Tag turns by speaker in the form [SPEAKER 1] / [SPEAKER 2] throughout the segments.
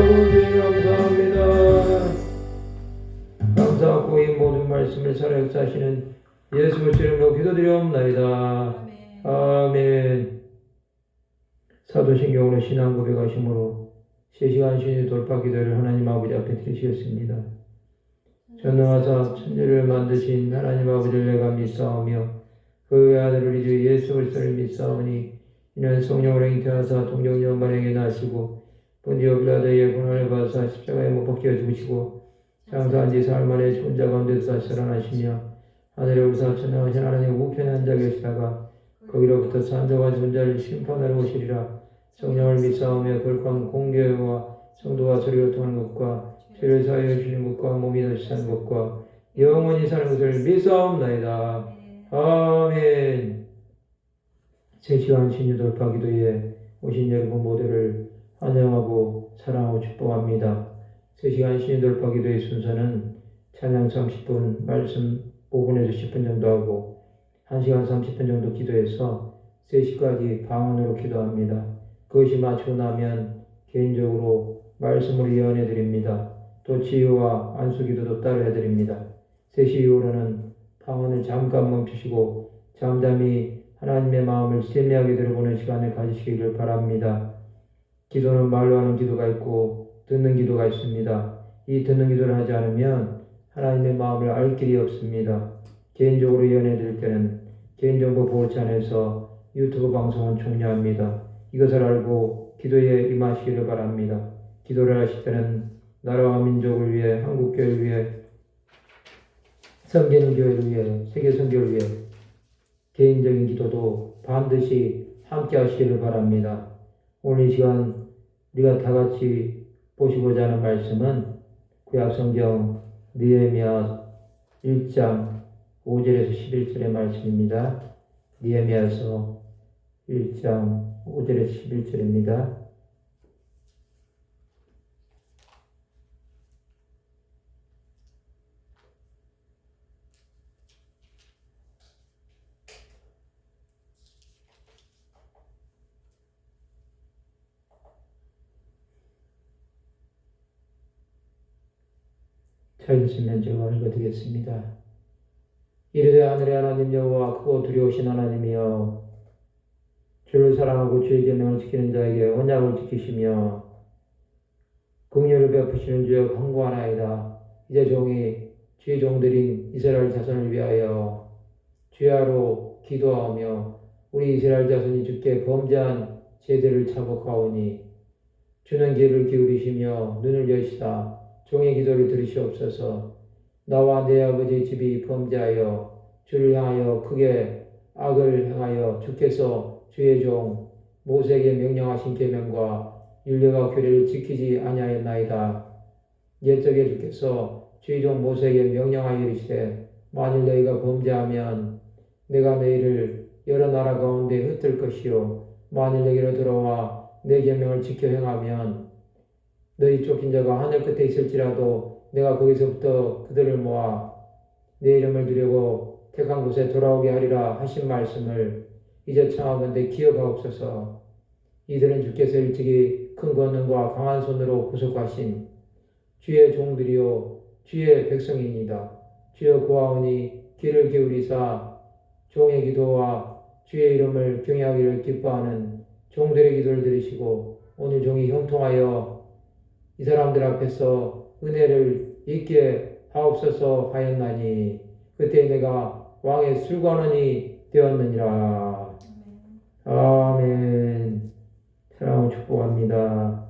[SPEAKER 1] 아버지 감사합니다. 감사하고 이 모든 말씀을 살아 역사하시는 예수 그리스도 이름으로 기도드리옵나이다. 아멘. 사도신경으로 신앙 고백하심으로 실시간 신의 돌파 기도를 하나님 아버지 앞에 드리시겠습니다. 전능하사 천지를 만드신 하나님 아버지를 내가 믿사오며 그 외아들 우리 주 예수 그리스도를 믿사오니 이는 성령으로 잉태하사 동정녀 마리아에게 나시고 본디오 빌라도의 고난을 받으사 십자가에 못 박혀 죽으시고 장사한 지 사흘 만에 혼자 가운데서 살아나시며 하늘에 오르사 천하신 하나님 우편에 앉아 계시다가 거기로부터 산자와 존자를 심판하러 오시리라. 성령을 믿사오며 거룩한 공교회와 성도와 서로 교통하는 것과 죄를 사하여 주시는 것과 몸이 다시 사는 것과 영원히 사는 것을 믿사옵나이다. 아멘. 제 시간 신유 돌파 기도에 오신 여러분 모두를 환영하고 사랑하고 축복합니다. 제 시간 신유 돌파 기도의 순서는 찬양 30분, 말씀 5분에서 10분 정도 하고 1시간 30분 정도 기도해서 3시까지 방언으로 기도합니다. 그것이 마치고 나면 개인적으로 말씀으로 예언해 드립니다. 또 치유와 안수 기도도 따로 해드립니다. 3시 이후로는 방언을 잠깐 멈추시고 잠잠히 하나님의 마음을 세미하게 들어보는 시간을 가지시기를 바랍니다. 기도는 말로 하는 기도가 있고 듣는 기도가 있습니다. 이 듣는 기도를 하지 않으면 하나님의 마음을 알 길이 없습니다. 개인적으로 예언해 드릴 때는 개인정보 보호처에서 유튜브 방송은 종료합니다. 이것을 알고 기도에 임하시기를 바랍니다. 기도를 하실 때는 나라와 민족을 위해, 한국교회를 위해, 섬기는 교회를 위해, 세계 선교를 위해 개인적인 기도도 반드시 함께 하시기를 바랍니다. 오늘 이 시간 우리가 다 같이 보시고자 하는 말씀은 구약성경 느헤미야 1장 5절에서 11절의 말씀입니다. 느헤미야서 1장 5절에서 11절입니다. 찾으시면 제가 읽어드리겠습니다. 이르되 하늘의 하나님 여호와 크고 두려우신 하나님이여 주를 사랑하고 주의 계명을 지키는 자에게 언약을 지키시며 긍휼을 베푸시는 주여 간구하나이다. 이제 종이 주의 종들인 이스라엘 자손을 위하여 주야로 기도하며 우리 이스라엘 자손이 주께 범죄한 죄들을 자복하오니 주는 귀를 기울이시며 눈을 여시다. 종의 기도를 들으시옵소서. 나와 내 아버지의 집이 범죄하여 주를 향하여 크게 악을 행하여 주께서 주의 종 모세에게 명령하신 계명과 율례와 규례를 지키지 아니하였나이다. 옛적에 주께서 주의 종 모세에게 명령하여 이르시되 만일 너희가 범죄하면 내가 너희를 여러 나라 가운데 흩을 것이요 만일 너희로 들어와 내 계명을 지켜 행하면 너희 쫓긴 자가 하늘 끝에 있을지라도 내가 거기서부터 그들을 모아 내 이름을 두려고 택한 곳에 돌아오게 하리라 하신 말씀을 이제 청하건대 기억하옵소서. 이들은 주께서 일찍이 큰 권능과 강한 손으로 구속하신 주의 종들이요 주의 백성입니다. 주여 구하오니 귀를 기울이사 종의 기도와 주의 이름을 경외하기를 기뻐하는 종들의 기도를 들으시고 오늘 종이 형통하여 이 사람들 앞에서 은혜를 잊게 하옵소서 하였나니 그때 내가 왕의 술관원이 되었느니라. 아멘. 사랑하고 축복합니다.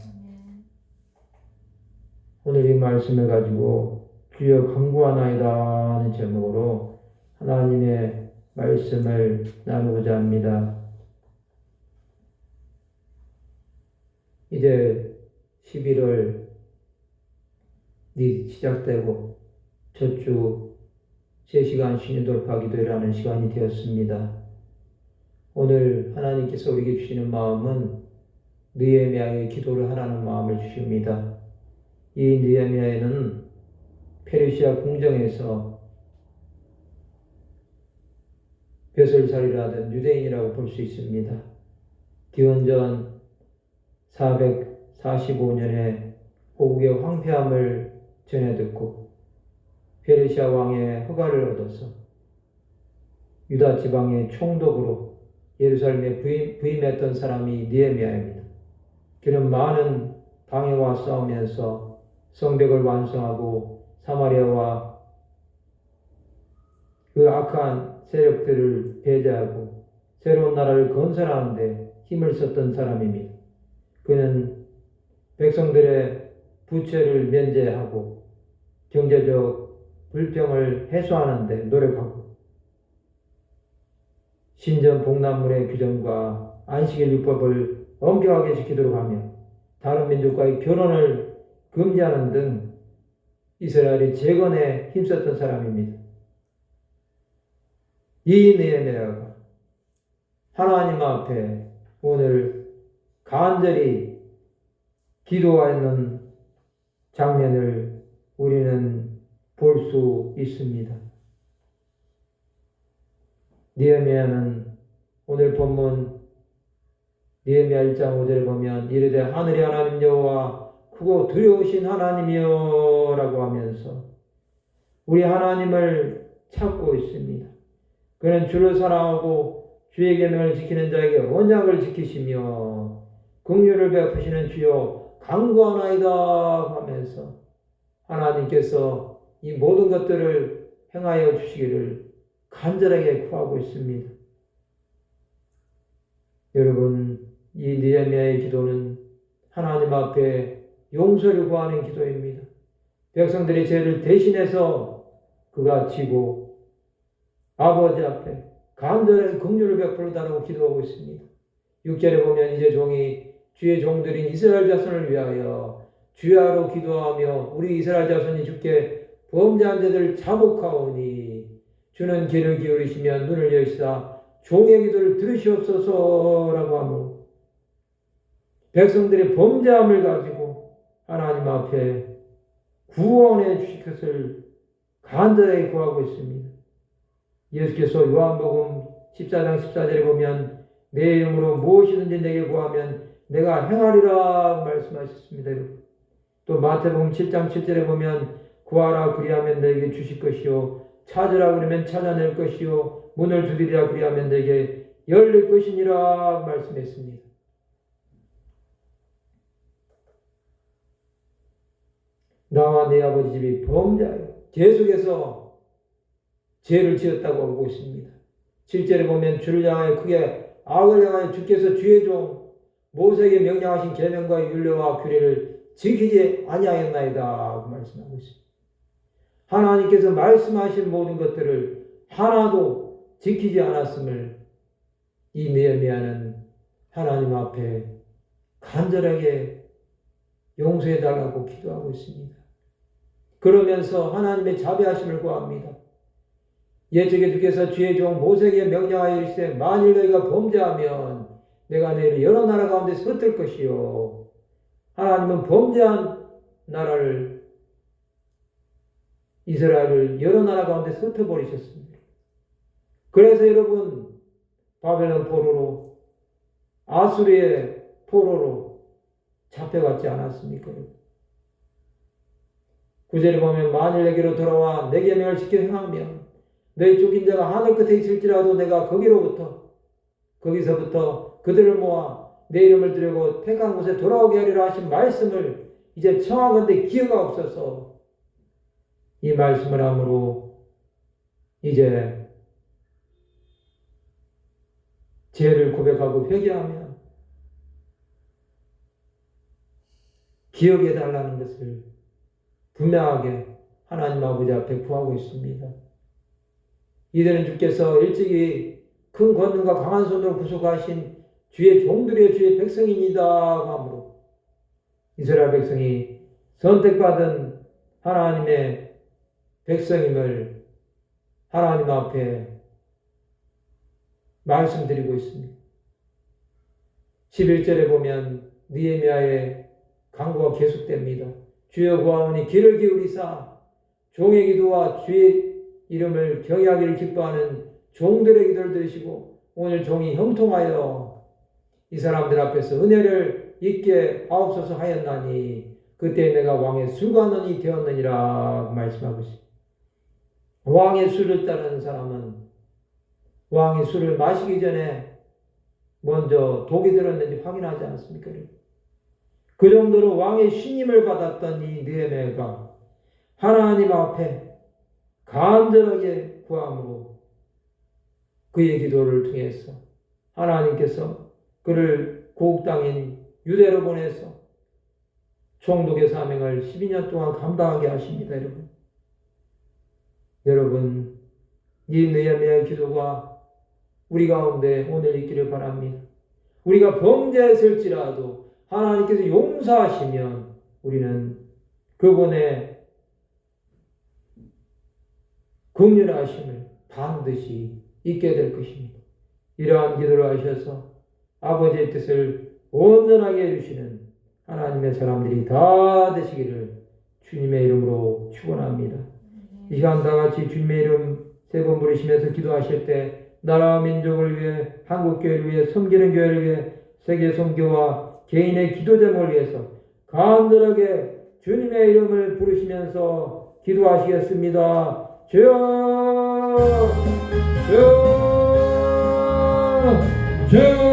[SPEAKER 1] 오늘 이 말씀을 가지고 주여 간구하나이다 하는 제목으로 하나님의 말씀을 나누고자 합니다. 이제 11월 시작되고 첫 주 3시간 신유 돌파 기도라는 시간이 되었습니다. 오늘 하나님께서 우리에게 주시는 마음은 느헤미야의 기도를 하라는 마음을 주십니다. 이 느헤미야에는 페르시아 궁정에서 벼슬살이를 하던 유대인이라고 볼 수 있습니다. 기원전 445년에 고국의 황폐함을 전해 듣고 페르시아 왕의 허가를 얻어서 유다 지방의 총독으로 예루살렘에 부임했던 사람이 느헤미야입니다. 그는 많은 방해와 싸우면서 성벽을 완성하고 사마리아와 그 악한 세력들을 배제하고 새로운 나라를 건설하는 데 힘을 썼던 사람입니다. 그는 백성들의 부채를 면제하고 경제적 불평을 해소하는 데 노력하고 신전 복납물의 규정과 안식일 율법을 엄격하게 지키도록 하며 다른 민족과의 결혼을 금지하는 등 이스라엘의 재건에 힘썼던 사람입니다. 이 느헤미야가 하나님 앞에 오늘 간절히 기도하는 장면을 우리는 볼 수 있습니다. 느헤미야는 오늘 본문 느헤미야 1장 5절에 보면 이르되 하늘의 하나님 여호와 크고 두려우신 하나님이여 라고 하면서 우리 하나님을 찾고 있습니다. 그는 주를 사랑하고 주의 계명을 지키는 자에게 언약을 지키시며 긍휼을 베푸시는 주여 간구하나이다 하면서 하나님께서 이 모든 것들을 행하여 주시기를 간절하게 구하고 있습니다. 여러분, 이 느헤미야의 기도는 하나님 앞에 용서를 구하는 기도입니다. 백성들의 죄를 대신해서 그가 지고 아버지 앞에 간절하게 긍휼을 베풀다라고 기도하고 있습니다. 6절에 보면 이제 종이 주의 종들인 이스라엘 자손을 위하여 주야로 기도하며 우리 이스라엘 자손이 주께 범죄한 자들을 자복하오니 주는 귀를 기울이시며 눈을 여시사 종의 기도를 들으시옵소서라고 하며 백성들의 범죄함을 가지고 하나님 앞에 구원해 주실 것을 간절하게 구하고 있습니다. 예수께서 요한복음 14장 14절에 보면 내 이름으로 무엇이든지 내게 구하면 내가 행하리라 말씀하셨습니다. 또 마태복음 7장 7절에 보면 구하라 그리하면 내게 주실 것이요 찾으라 그러면 찾아낼 것이요 문을 두드리라 그리하면 내게 열릴 것이니라 말씀했습니다. 나와 내 아버지 집이 범죄하여 죄 속에서 죄를 지었다고 하고 있습니다. 7절에 보면 주를 향하여 크게 악을 향하여 주께서 주의 종 모세에게 명령하신 계명과 율례와 규례를 지키지 아니하였나이다 말씀하고 있습니다. 하나님께서 말씀하신 모든 것들을 하나도 지키지 않았음을 이 느헤미야는 하나님 앞에 간절하게 용서해달라고 기도하고 있습니다. 그러면서 하나님의 자비하심을 구합니다. 옛적에 주께서 주의 종 모세에게 명령하여 이르시되 만일 너희가 범죄하면 내가 너희를 여러 나라 가운데서 흩을 것이요. 하나님은 범죄한 나라를 이스라엘을 여러 나라 가운데서 흩어버리셨습니다. 그래서 여러분 바벨론 포로로 아수리의 포로로 잡혀갔지 않았습니까? 9절에 보면 만일 내게로 돌아와 내 계명을 지켜 행하면 너희 쫓긴 자가 하늘 끝에 있을지라도 내가 거기서부터 그들을 모아 내 이름을 드리고 택한 곳에 돌아오게 하리라 하신 말씀을 이제 청하건대 기회가 없어서 이 말씀을 함으로 이제 죄를 고백하고 회개하며 기억해 달라는 것을 분명하게 하나님 아버지 앞에 구하고 있습니다. 이들은 주께서 일찍이 큰 권능과 강한 손으로 구속하신 주의 종들의 주의 백성입니다 하므로 이스라엘 백성이 선택받은 하나님의 백성임을 하나님 앞에 말씀드리고 있습니다. 11절에 보면 느헤미야의 간구가 계속됩니다. 주여 구하오니 귀를 기울이사 종의 기도와 주의 이름을 경외하기를 기뻐하는 종들의 기도를 들으시고 오늘 종이 형통하여 이 사람들 앞에서 은혜를 있게 하옵소서 하였나니 그때 내가 왕의 수관원이 되었느니라 말씀하고 있습니다. 왕의 술을 따르는 사람은 왕이 술을 마시기 전에 먼저 독이 들었는지 확인하지 않습니까? 그 정도로 왕의 신임을 받았던 이 느헤미야가 하나님 앞에 간절하게 구함으로 그의 기도를 통해서 하나님께서 그를 고국 땅인 유대로 보내서 총독의 사명을 12년 동안 감당하게 하십니다. 여러분, 이 느헤미야의 기도가 우리 가운데 오늘 있기를 바랍니다. 우리가 범죄했을지라도 하나님께서 용서하시면 우리는 그분의 긍휼하심을 반드시 잊게 될 것입니다. 이러한 기도를 하셔서 아버지의 뜻을 온전하게 해주시는 하나님의 사람들이 다 되시기를 주님의 이름으로 축원합니다. 이 시간 다 같이 주님의 이름 세 번 부르시면서 기도하실 때 나라와 민족을 위해, 한국교회를 위해, 섬기는 교회를 위해, 세계 선교와 개인의 기도 제목을 위해서 간절하게 주님의 이름을 부르시면서 기도하시겠습니다. 주여, 주여, 주여.